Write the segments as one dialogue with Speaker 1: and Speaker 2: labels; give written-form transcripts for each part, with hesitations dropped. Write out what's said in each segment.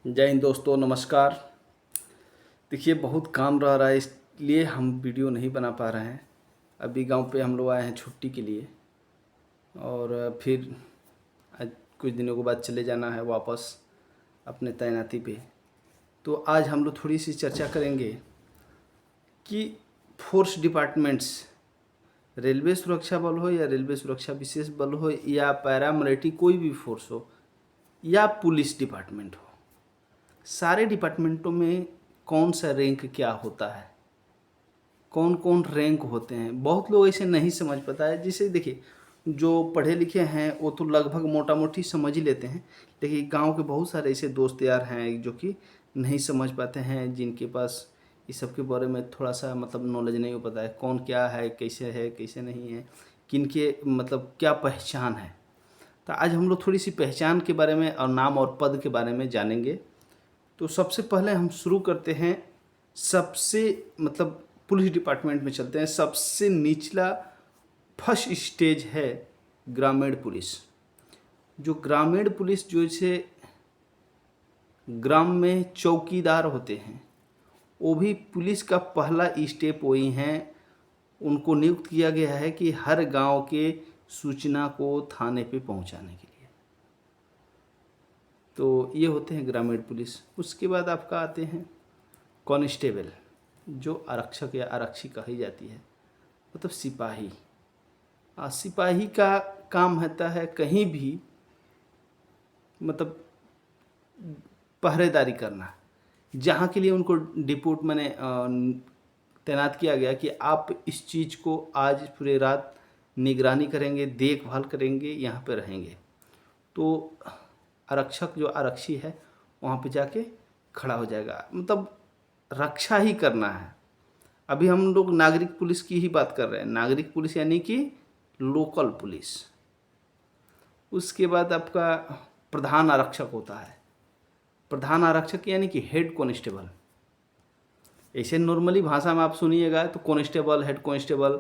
Speaker 1: जय हिंद दोस्तों, नमस्कार। देखिए, बहुत काम रह रहा है इसलिए हम वीडियो नहीं बना पा रहे हैं। अभी गांव पे हम लोग आए हैं छुट्टी के लिए और फिर आज कुछ दिनों के बाद चले जाना है वापस अपने तैनाती पे। तो आज हम लोग थोड़ी सी चर्चा करेंगे कि फोर्स डिपार्टमेंट्स, रेलवे सुरक्षा बल हो या रेलवे सुरक्षा विशेष बल हो या पैरामिलिट्री कोई भी फोर्स हो या पुलिस डिपार्टमेंट हो, सारे डिपार्टमेंटों में कौन सा रैंक क्या होता है, कौन कौन रैंक होते हैं, बहुत लोग ऐसे नहीं समझ पाता है। जिसे देखिए, जो पढ़े लिखे हैं वो तो लगभग मोटा मोटी समझ ही लेते हैं, लेकिन गांव के बहुत सारे ऐसे दोस्त यार हैं जो कि नहीं समझ पाते हैं, जिनके पास इस सब के बारे में थोड़ा सा मतलब नॉलेज नहीं हो पाता है, कौन क्या है कैसे नहीं है, किनके मतलब क्या पहचान है। तो आज हम लोग थोड़ी सी पहचान के बारे में और नाम और पद के बारे में जानेंगे। तो सबसे पहले हम शुरू करते हैं सबसे मतलब पुलिस डिपार्टमेंट में चलते हैं। सबसे निचला फर्स्ट स्टेज है ग्रामीण पुलिस। जो ग्रामीण पुलिस जो से ग्राम में चौकीदार होते हैं, वो भी पुलिस का पहला स्टेप वही हैं। उनको नियुक्त किया गया है कि हर गांव के सूचना को थाने पे पहुंचाने के लिए। तो ये होते हैं ग्रामीण पुलिस। उसके बाद आपका आते हैं कांस्टेबल, जो आरक्षक या आरक्षी कही जाती है, मतलब सिपाही। सिपाही का काम होता है कहीं भी मतलब पहरेदारी करना, जहाँ के लिए उनको डिपोट मैंने तैनात किया गया कि आप इस चीज़ को आज पूरे रात निगरानी करेंगे, देखभाल करेंगे, यहाँ पे रहेंगे। तो आरक्षक जो आरक्षी है वहाँ पे जाके खड़ा हो जाएगा, मतलब रक्षा ही करना है। अभी हम लोग नागरिक पुलिस की ही बात कर रहे हैं। नागरिक पुलिस यानी कि लोकल पुलिस। उसके बाद आपका प्रधान आरक्षक होता है। प्रधान आरक्षक यानी कि हेड कांस्टेबल। ऐसे नॉर्मली भाषा में आप सुनिएगा तो constable, head constable,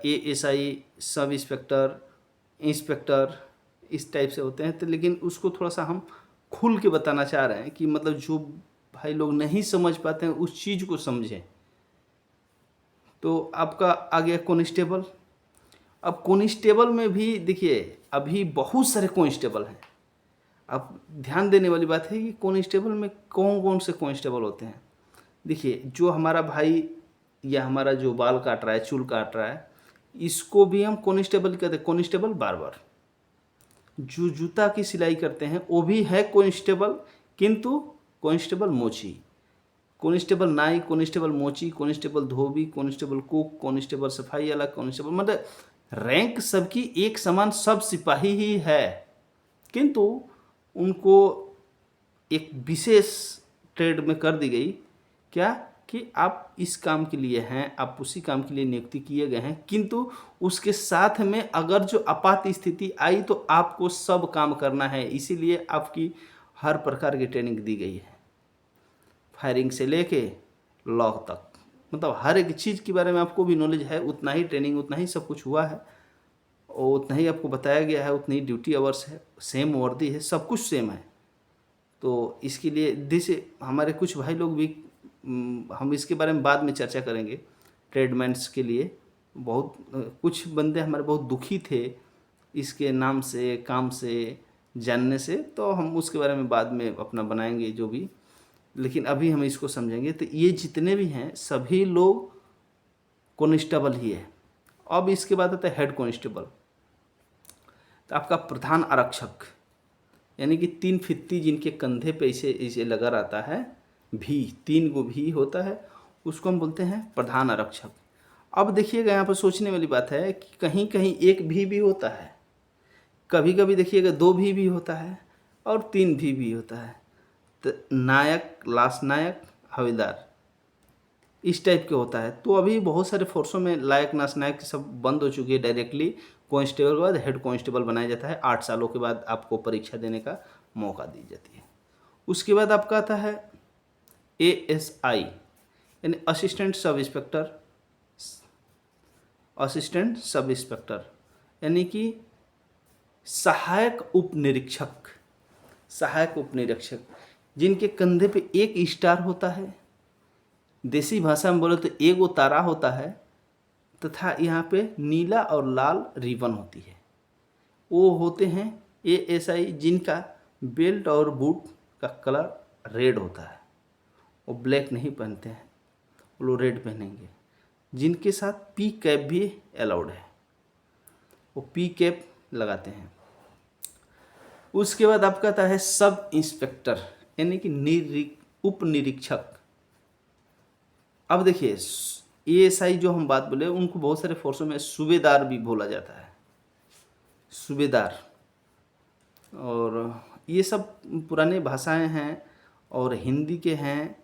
Speaker 1: ASI, sub inspector, inspector, इस टाइप से होते हैं। तो लेकिन उसको थोड़ा सा हम खुल के बताना चाह रहे हैं कि मतलब जो भाई लोग नहीं समझ पाते हैं उस चीज़ को समझें। तो आपका आ गया कांस्टेबल। अब कांस्टेबल में भी देखिए अभी बहुत सारे कांस्टेबल हैं। अब ध्यान देने वाली बात है कि कांस्टेबल में कौन कौन से कांस्टेबल होते हैं। देखिए, जो हमारा भाई या हमारा जो बाल काट रहा है, चूल काट रहा है, इसको भी हम कांस्टेबल कहते हैं। Constable barber. जो जूता की सिलाई करते हैं वो भी है कांस्टेबल, किंतु कांस्टेबल मोची, कांस्टेबल नाई, कांस्टेबल मोची, कांस्टेबल धोबी, कांस्टेबल कुक, कांस्टेबल सफाई वाला, कांस्टेबल, मतलब रैंक सबकी एक समान, सब सिपाही ही है, किंतु उनको एक विशेष ट्रेड में कर दी गई क्या कि आप इस काम के लिए हैं, आप उसी काम के लिए नियुक्ति किए गए हैं, किंतु उसके साथ में अगर जो आपात स्थिति आई तो आपको सब काम करना है। इसीलिए आपकी हर प्रकार की ट्रेनिंग दी गई है, फायरिंग से लेके लॉ तक, मतलब हर एक चीज़ के बारे में आपको भी नॉलेज है। उतना ही ट्रेनिंग, उतना ही सब कुछ हुआ है और उतना ही आपको बताया गया है, उतनी ड्यूटी आवर्स है, सेम वर्दी है, सब कुछ सेम है। तो इसके लिए जैसे हमारे कुछ भाई लोग भी, हम इसके बारे में बाद में चर्चा करेंगे। ट्रेडमैन्स के लिए बहुत कुछ बंदे हमारे बहुत दुखी थे इसके नाम से, काम से, जानने से, तो हम उसके बारे में बाद में अपना बनाएंगे जो भी। लेकिन अभी हम इसको समझेंगे। तो ये जितने भी हैं सभी लोग कांस्टेबल ही है। अब इसके बाद आता है हेड कांस्टेबल। तो आपका प्रधान आरक्षक यानी कि 3 फित्ती जिनके कंधे पे इसे इसे लगा रहता है, भी 3 गो भी होता है, उसको हम बोलते हैं प्रधान आरक्षक। अब देखिएगा, यहाँ पर सोचने वाली बात है कि कहीं कहीं एक भी होता है, कभी कभी देखिएगा 2 भी होता है और 3 भी होता है। तो नायक, लास्ट नायक, हवलदार, इस टाइप के होता है। तो अभी बहुत सारे फोर्सों में लायक, नास नायक सब बंद हो चुकी है। डायरेक्टली कांस्टेबल के बाद हेड कांस्टेबल बनाया जाता है। 8 सालों के बाद आपको परीक्षा देने का मौका दी जाती है। उसके बाद आपका आता है एएसआई यानी assistant sub inspector. Assistant sub inspector यानी कि सहायक उप निरीक्षक। सहायक उप निरीक्षक जिनके कंधे पे एक स्टार होता है, देसी भाषा में बोले तो एगो तारा होता है, तथा यहाँ पे नीला और लाल रिबन होती है। वो होते हैं एएसआई, जिनका बेल्ट और बूट का कलर रेड होता है। वो ब्लैक नहीं पहनते हैं, वो लोग रेड पहनेंगे। जिनके साथ पी कैप भी अलाउड है, वो पी कैप लगाते हैं। उसके बाद आपका आता है सब इंस्पेक्टर, यानी कि उप निरीक्षक। अब देखिए एएसआई जो हम बात बोले, उनको बहुत सारे फोर्सों में सूबेदार भी बोला जाता है, सूबेदार। और ये सब पुराने भाषाएं हैं और हिंदी के हैं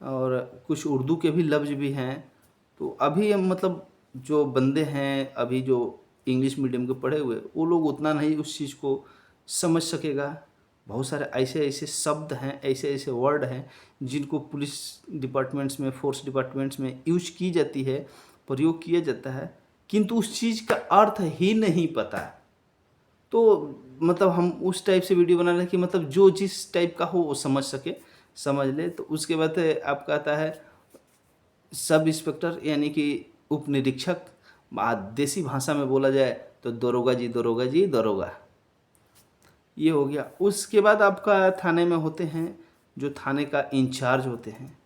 Speaker 1: और कुछ उर्दू के भी लफ्ज़ भी हैं। तो अभी मतलब जो बंदे हैं अभी जो इंग्लिश मीडियम के पढ़े हुए, वो लोग उतना नहीं उस चीज़ को समझ सकेगा। बहुत सारे ऐसे ऐसे शब्द हैं, ऐसे ऐसे वर्ड हैं जिनको पुलिस डिपार्टमेंट्स में, फोर्स डिपार्टमेंट्स में यूज की जाती है, प्रयोग किया जाता है, किंतु उस चीज़ का अर्थ ही नहीं पता। तो मतलब हम उस टाइप से वीडियो बना रहे हैं कि मतलब जो जिस टाइप का हो वो समझ सके, समझ ले। तो उसके बाद आपका आता है सब इंस्पेक्टर, यानी कि उप निरीक्षक। देसी भाषा में बोला जाए तो दरोगा जी, दरोगा जी, दरोगा। ये हो गया। उसके बाद आपका थाने में होते हैं जो थाने का इंचार्ज होते हैं,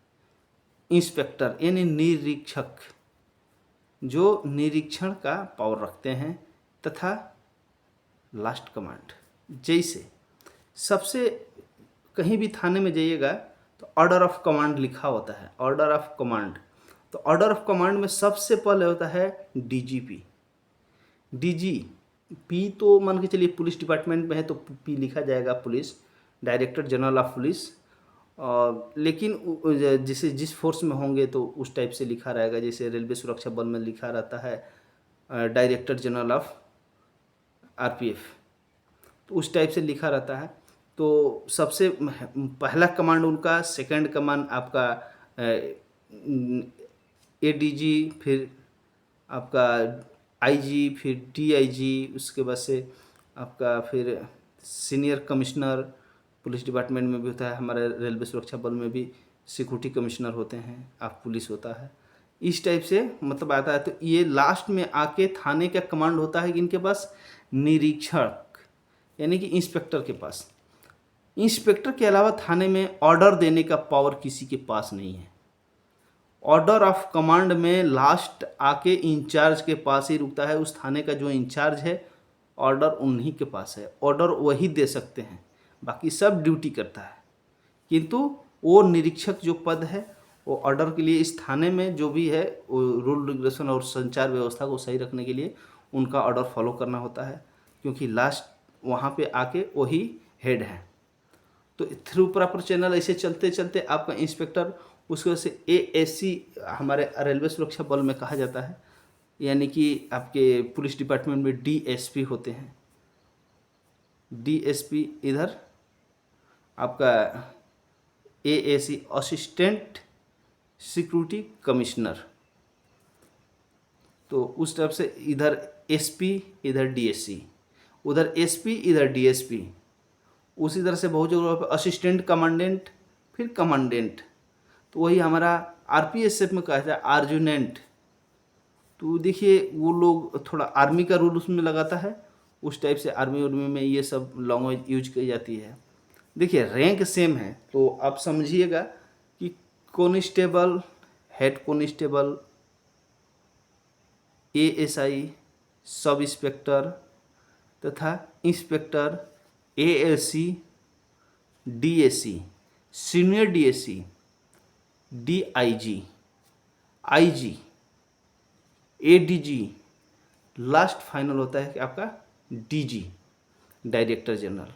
Speaker 1: इंस्पेक्टर यानी निरीक्षक, जो निरीक्षण का पावर रखते हैं, तथा लास्ट कमांड। जैसे सबसे कहीं भी थाने में जाइएगा तो ऑर्डर ऑफ कमांड लिखा होता है, ऑर्डर ऑफ कमांड। तो ऑर्डर ऑफ कमांड में सबसे पहले होता है डीजीपी। पी तो मान के चलिए पुलिस डिपार्टमेंट में है तो पी लिखा जाएगा, police, director general of police. लेकिन जिस फोर्स में होंगे तो उस टाइप से लिखा रहेगा। जैसे रेलवे सुरक्षा बल में लिखा रहता है डायरेक्टर जनरल ऑफ आरपीएफ, तो उस टाइप से लिखा रहता है। तो सबसे पहला कमांड उनका, सेकंड कमांड आपका एडीजी, फिर आपका आईजी, फिर डीआईजी, उसके बाद से आपका फिर सीनियर कमिश्नर पुलिस डिपार्टमेंट में भी होता है। हमारे रेलवे सुरक्षा बल में भी सिक्योरिटी कमिश्नर होते हैं, आप पुलिस होता है। इस टाइप से मतलब आता है। तो ये लास्ट में आके थाने का कमांड होता है कि इनके पास निरीक्षक यानी कि इंस्पेक्टर के पास। इंस्पेक्टर के अलावा थाने में ऑर्डर देने का पावर किसी के पास नहीं है। ऑर्डर ऑफ कमांड में लास्ट आके इंचार्ज के पास ही रुकता है। उस थाने का जो इंचार्ज है, ऑर्डर उन्हीं के पास है, ऑर्डर वही दे सकते हैं, बाकी सब ड्यूटी करता है। किंतु वो निरीक्षक जो पद है, वो ऑर्डर के लिए इस थाने में जो भी है रूल रेगुलेशन और संचार व्यवस्था को सही रखने के लिए उनका ऑर्डर फॉलो करना होता है, क्योंकि लास्ट वहाँ पे आके वही हेड है। तो थ्रू प्रॉपर चैनल ऐसे चलते चलते आपका इंस्पेक्टर, उसकी वजह से एएससी हमारे रेलवे सुरक्षा बल में कहा जाता है, यानी कि आपके पुलिस डिपार्टमेंट में डीएसपी होते हैं। डीएसपी इधर आपका एएससी असिस्टेंट सिक्योरिटी कमिश्नर, तो उस तरफ से इधर एसपी, इधर डीएससी, उधर एसपी, इधर डीएसपी। उसी तरह से बहुत जगह पे असिस्टेंट कमांडेंट, फिर कमांडेंट। तो वही हमारा आरपीएसएफ में कहा जाता है आर्जुनेंट। तो देखिए वो लोग थोड़ा आर्मी का रूल उसमें लगाता है, उस टाइप से आर्मी उर्मी में ये सब लैंग्वेज यूज की जाती है। देखिए रैंक सेम है, तो आप समझिएगा कि constable, head constable, ASI, sub inspector तथा inspector, ASC, DSC, senior DSC, DIG, IG, ADG, last final होता है कि आपका डीजी, डायरेक्टर जनरल।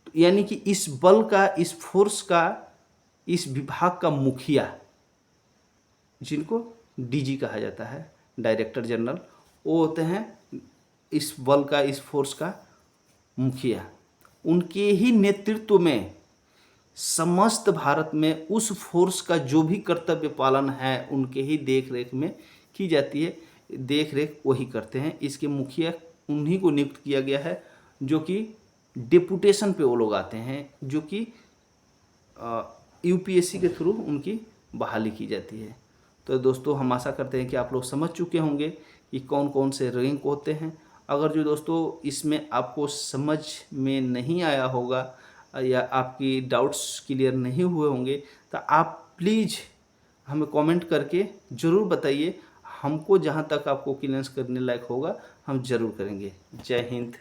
Speaker 1: तो यानी कि इस बल का, इस फोर्स का, इस विभाग का मुखिया, जिनको डीजी कहा जाता है, डायरेक्टर जनरल, वो होते हैं इस बल का, इस फोर्स का मुखिया। उनके ही नेतृत्व में समस्त भारत में उस फोर्स का जो भी कर्तव्य पालन है उनके ही देख रेख में की जाती है। देख रेख वही करते हैं। इसके मुखिया उन्हीं को नियुक्त किया गया है, जो कि डेपुटेशन पे वो लोग आते हैं, जो कि यूपीएससी के थ्रू उनकी बहाली की जाती है। तो दोस्तों हम आशा करते हैं कि आप लोग समझ चुके होंगे कि कौन कौन से रैंक होते हैं। अगर जो दोस्तों इसमें आपको समझ में नहीं आया होगा या आपकी डाउट्स क्लियर नहीं हुए होंगे तो आप प्लीज़ हमें कमेंट करके ज़रूर बताइए। हमको जहाँ तक आपको क्लियरेंस करने लायक होगा हम ज़रूर करेंगे। जय हिंद।